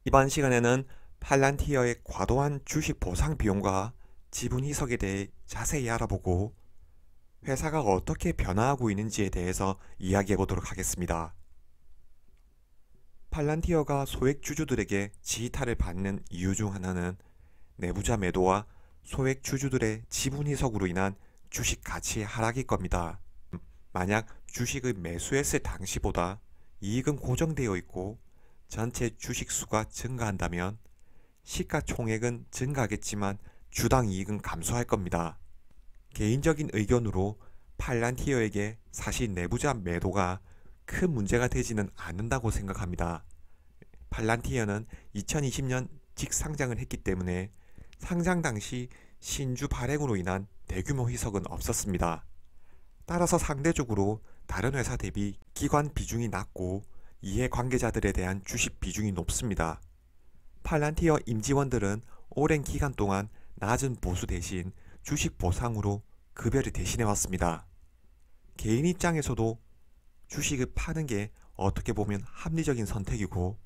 이번 시간에는 팔란티어의 과도한 주식 보상 비용과 지분 희석에 대해 자세히 알아보고 회사가 어떻게 변화하고 있는지에 대해서 이야기해 보도록 하겠습니다. 팔란티어가 소액 주주들에게 지휘타를 받는 이유 중 하나는 내부자 매도와 소액 주주들의 지분 희석으로 인한 주식 가치의 하락일 겁니다. 만약 주식을 매수했을 당시보다 이익은 고정되어 있고 전체 주식 수가 증가한다면 시가총액은 증가하겠지만 주당 이익은 감소할 겁니다. 개인적인 의견으로 팔란티어에게 사실 내부자 매도가 큰 문제가 되지는 않는다고 생각합니다. 팔란티어는 2020년 직상장을 했기 때문에 상장 당시 신주 발행으로 인한 대규모 희석은 없었습니다. 따라서 상대적으로 다른 회사 대비 기관 비중이 낮고 이해관계자들에 대한 주식 비중이 높습니다. 팔란티어 임직원들은 오랜 기간 동안 낮은 보수 대신 주식 보상으로 급여를 대신해 왔습니다. 개인 입장에서도 주식을 파는 게 어떻게 보면 합리적인 선택이고,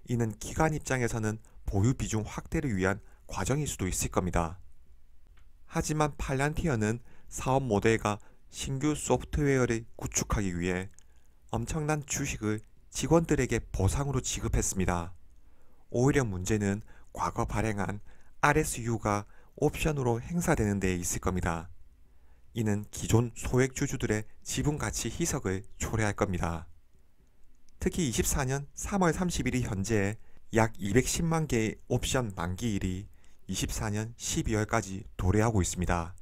이는 기관 입장에서는 보유 비중 확대를 위한 과정일 수도 있을 겁니다. 하지만 팔란티어는 사업 모델과 신규 소프트웨어를 구축하기 위해 엄청난 주식을 직원들에게 보상으로 지급했습니다. 오히려 문제는 과거 발행한 RSU가 옵션으로 행사되는 데에 있을 겁니다. 이는 기존 소액 주주들의 지분 가치 희석을 초래할 겁니다. 특히 24년 3월 30일이 현재 약 210만 개의 옵션 만기일이 24년 12월까지 도래하고 있습니다.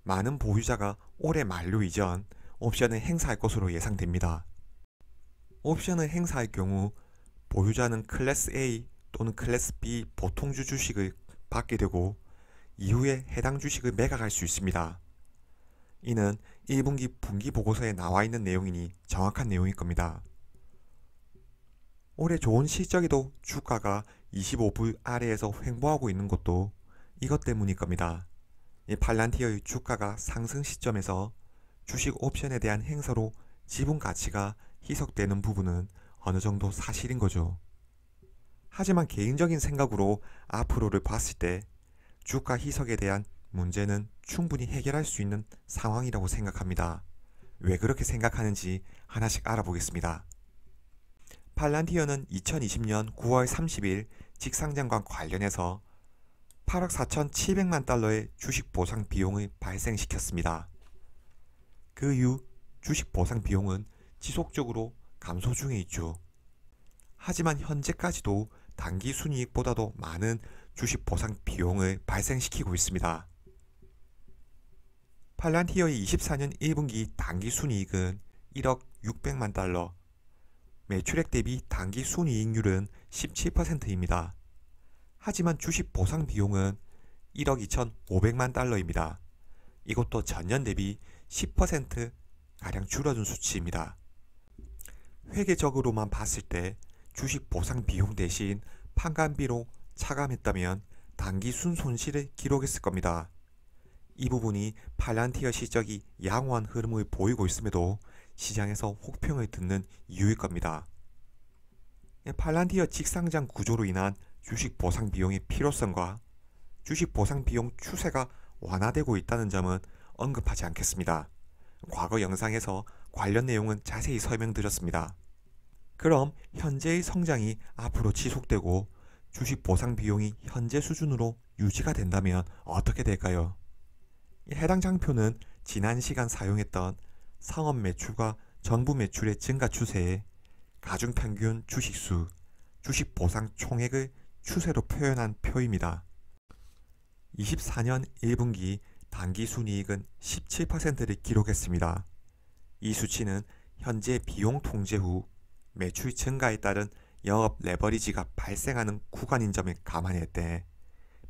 많은 보유자가 올해 만료 이전 옵션을 행사할 것으로 예상됩니다. 옵션을 행사할 경우 보유자는 클래스 A 또는 클래스 B 보통주 주식을 받게 되고 이후에 해당 주식을 매각할 수 있습니다. 이는 1분기 분기 보고서에 나와 있는 내용이니 정확한 내용일 겁니다. 올해 좋은 실적에도 주가가 25불 아래에서 횡보하고 있는 것도 이것 때문일 겁니다. 이 팔란티어의 주가가 상승 시점에서 주식 옵션에 대한 행사로 지분 가치가 희석되는 부분은 어느 정도 사실인 거죠. 하지만 개인적인 생각으로 앞으로를 봤을 때 주가 희석에 대한 문제는 충분히 해결할 수 있는 상황이라고 생각합니다. 왜 그렇게 생각하는지 하나씩 알아보겠습니다. 팔란티어는 2020년 9월 30일 직상장과 관련해서 8억 4,700만 달러의 주식 보상 비용을 발생시켰습니다. 그 이후 주식 보상 비용은 지속적으로 감소 중에 있죠. 하지만 현재까지도 단기 순이익보다도 많은 주식 보상 비용을 발생시키고 있습니다. 팔란티어의 24년 1분기 단기 순이익은 1억 600만 달러, 매출액 대비 단기 순이익률은 17%입니다. 하지만 주식 보상 비용은 1억 2,500만 달러입니다. 이것도 전년 대비 10%가량 줄어든 수치입니다. 회계적으로만 봤을 때 주식 보상 비용 대신 판관비로 차감했다면 단기 순 손실을 기록했을 겁니다. 이 부분이 팔란티어 실적이 양호한 흐름을 보이고 있음에도 시장에서 혹평을 듣는 이유일 겁니다. 팔란티어 직상장 구조로 인한 주식 보상 비용의 필요성과 주식 보상 비용 추세가 완화되고 있다는 점은 언급하지 않겠습니다. 과거 영상에서 관련 내용은 자세히 설명드렸습니다. 그럼 현재의 성장이 앞으로 지속되고 주식 보상 비용이 현재 수준으로 유지가 된다면 어떻게 될까요? 해당 장표는 지난 시간 사용했던 상업 매출과 정부 매출의 증가 추세에 가중평균 주식수, 주식 보상 총액을 추세로 표현한 표입니다. 24년 1분기 단기 순이익은 17%를 기록했습니다. 이 수치는 현재 비용 통제 후 매출 증가에 따른 영업 레버리지가 발생하는 구간인 점을 감안할 때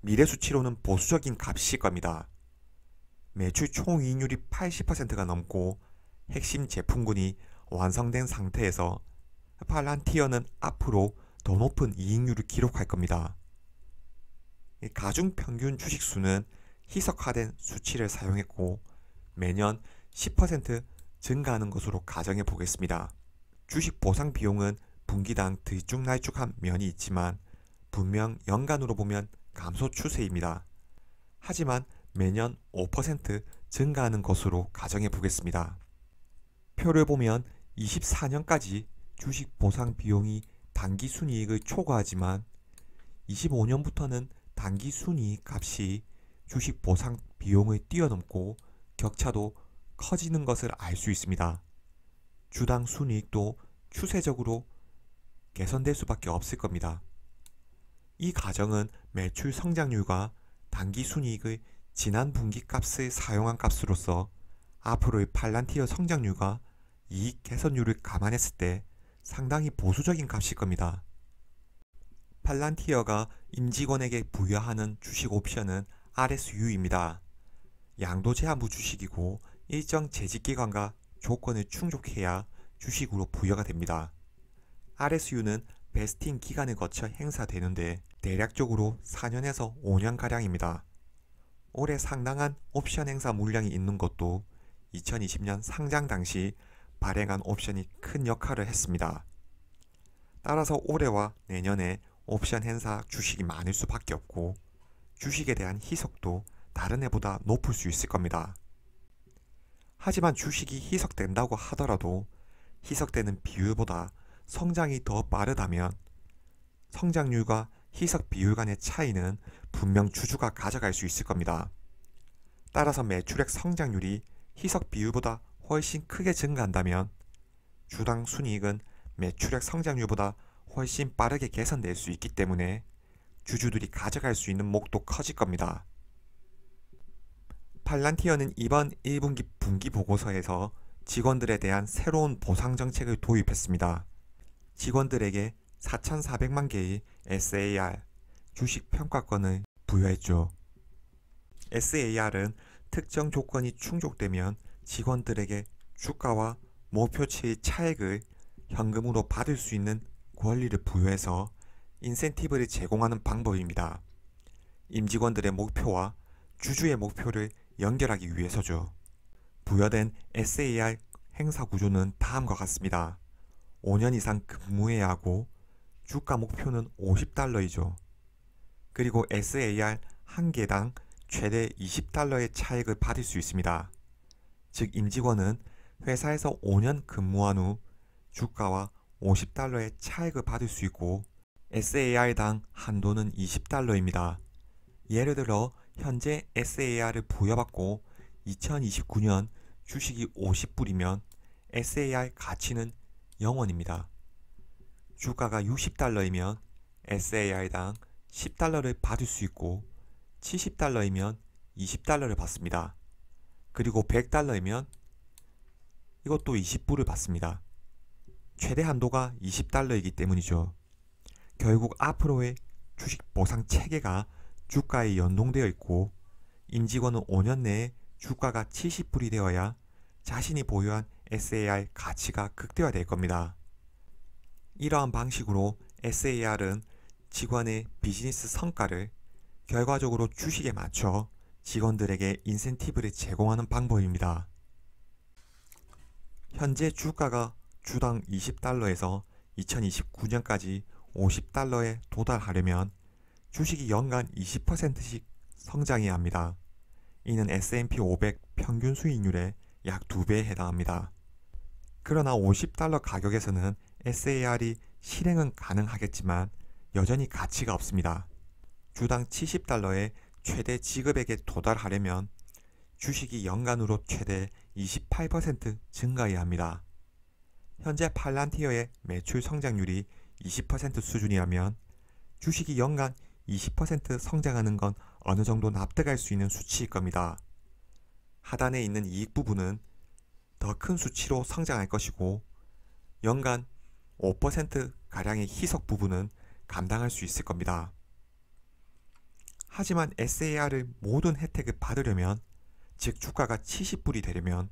미래 수치로는 보수적인 값일 겁니다. 매출 총이익률이 80%가 넘고 핵심 제품군이 완성된 상태에서 팔란티어는 앞으로 더 높은 이익률을 기록할 겁니다. 가중평균 주식수는 희석화된 수치를 사용했고 매년 10% 증가하는 것으로 가정해 보겠습니다. 주식 보상 비용은 분기당 들쭉날쭉한 면이 있지만 분명 연간으로 보면 감소 추세입니다. 하지만 매년 5% 증가하는 것으로 가정해 보겠습니다. 표를 보면 24년까지 주식 보상 비용이 단기 순이익을 초과하지만 25년부터는 단기 순이익 값이 주식 보상 비용을 뛰어넘고 격차도 커지는 것을 알 수 있습니다. 주당 순이익도 추세적으로 개선될 수밖에 없을 겁니다. 이 가정은 매출 성장률과 단기 순이익을 지난 분기 값을 사용한 값으로서 앞으로의 팔란티어 성장률과 이익 개선율을 감안했을 때 상당히 보수적인 값일 겁니다. 팔란티어가 임직원에게 부여하는 주식 옵션은 RSU입니다. 양도제한부 주식이고 일정 재직기간과 조건을 충족해야 주식으로 부여가 됩니다. RSU는 베스팅 기간을 거쳐 행사되는데 대략적으로 4년에서 5년가량입니다. 올해 상당한 옵션 행사 물량이 있는 것도 2020년 상장 당시 발행한 옵션이 큰 역할을 했습니다. 따라서 올해와 내년에 옵션 행사 주식이 많을 수밖에 없고 주식에 대한 희석도 다른 해보다 높을 수 있을 겁니다. 하지만 주식이 희석된다고 하더라도 희석되는 비율보다 성장이 더 빠르다면 성장률과 희석 비율 간의 차이는 분명 주주가 가져갈 수 있을 겁니다. 따라서 매출액 성장률이 희석 비율보다 훨씬 크게 증가한다면 주당 순이익은 매출액 성장률보다 훨씬 빠르게 개선될 수 있기 때문에 주주들이 가져갈 수 있는 몫도 커질 겁니다. 팔란티어는 이번 1분기 분기 보고서에서 직원들에 대한 새로운 보상 정책을 도입했습니다. 직원들에게 4,400만 개의 SAR 주식 평가권을 부여했죠. SAR은 특정 조건이 충족되면 직원들에게 주가와 목표치의 차액을 현금으로 받을 수 있는 권리를 부여해서 인센티브를 제공하는 방법입니다. 임직원들의 목표와 주주의 목표를 연결하기 위해서죠. 부여된 SAR 행사 구조는 다음과 같습니다. 5년 이상 근무해야 하고 주가 목표는 $50이죠. 그리고 SAR 한 개당 최대 $20의 차액을 받을 수 있습니다. 즉 임직원은 회사에서 5년 근무한 후 주가와 $50의 차액을 받을 수 있고 SAR당 한도는 $20입니다. 예를 들어 현재 SAR을 부여받고 2029년 주식이 50불이면 SAR 가치는 0원입니다. 주가가 $60이면 SAR당 $10를 받을 수 있고 70달러이면 $20를 받습니다. 그리고 100달러이면 이것도 20불을 받습니다. 최대 한도가 $20이기 때문이죠. 결국 앞으로의 주식 보상 체계가 주가에 연동되어 있고 임직원은 5년 내에 주가가 70불이 되어야 자신이 보유한 SAR 가치가 극대화될 겁니다. 이러한 방식으로 SAR은 직원의 비즈니스 성과를 결과적으로 주식에 맞춰 직원들에게 인센티브를 제공하는 방법입니다. 현재 주가가 주당 $20에서 2029년까지 $50에 도달하려면 주식이 연간 20%씩 성장해야 합니다. 이는 S&P 500 평균 수익률의 약 2배에 해당합니다. 그러나 $50 가격에서는 SAR이 실행은 가능하겠지만 여전히 가치가 없습니다. 주당 $70의 최대 지급액에 도달하려면 주식이 연간으로 최대 28% 증가해야 합니다. 현재 팔란티어의 매출 성장률이 20% 수준이라면 주식이 연간 20% 성장하는 건 어느 정도 납득할 수 있는 수치일 겁니다. 하단에 있는 이익 부분은 더 큰 수치로 성장할 것이고 연간 5%가량의 희석 부분은 감당할 수 있을 겁니다. 하지만 SAR을 모든 혜택을 받으려면 즉 주가가 70불이 되려면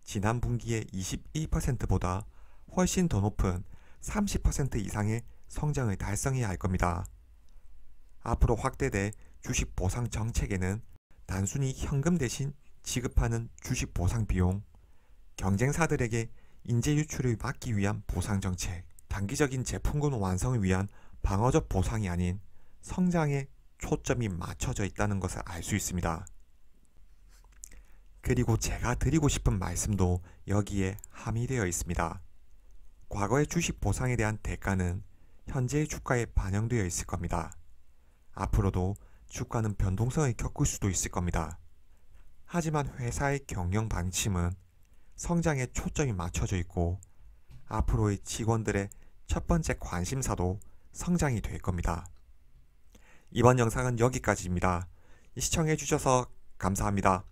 지난 분기의 21%보다 훨씬 더 높은 30% 이상의 성장을 달성해야 할 겁니다. 앞으로 확대될 주식 보상 정책에는 단순히 현금 대신 지급하는 주식 보상 비용, 경쟁사들에게 인재 유출을 막기 위한 보상 정책, 단기적인 제품군 완성을 위한 방어적 보상이 아닌 성장에 초점이 맞춰져 있다는 것을 알 수 있습니다. 그리고 제가 드리고 싶은 말씀도 여기에 함의되어 있습니다. 과거의 주식 보상에 대한 대가는 현재의 주가에 반영되어 있을 겁니다. 앞으로도 주가는 변동성을 겪을 수도 있을 겁니다. 하지만 회사의 경영 방침은 성장에 초점이 맞춰져 있고 앞으로의 직원들의 첫 번째 관심사도 성장이 될 겁니다. 이번 영상은 여기까지입니다. 시청해주셔서 감사합니다.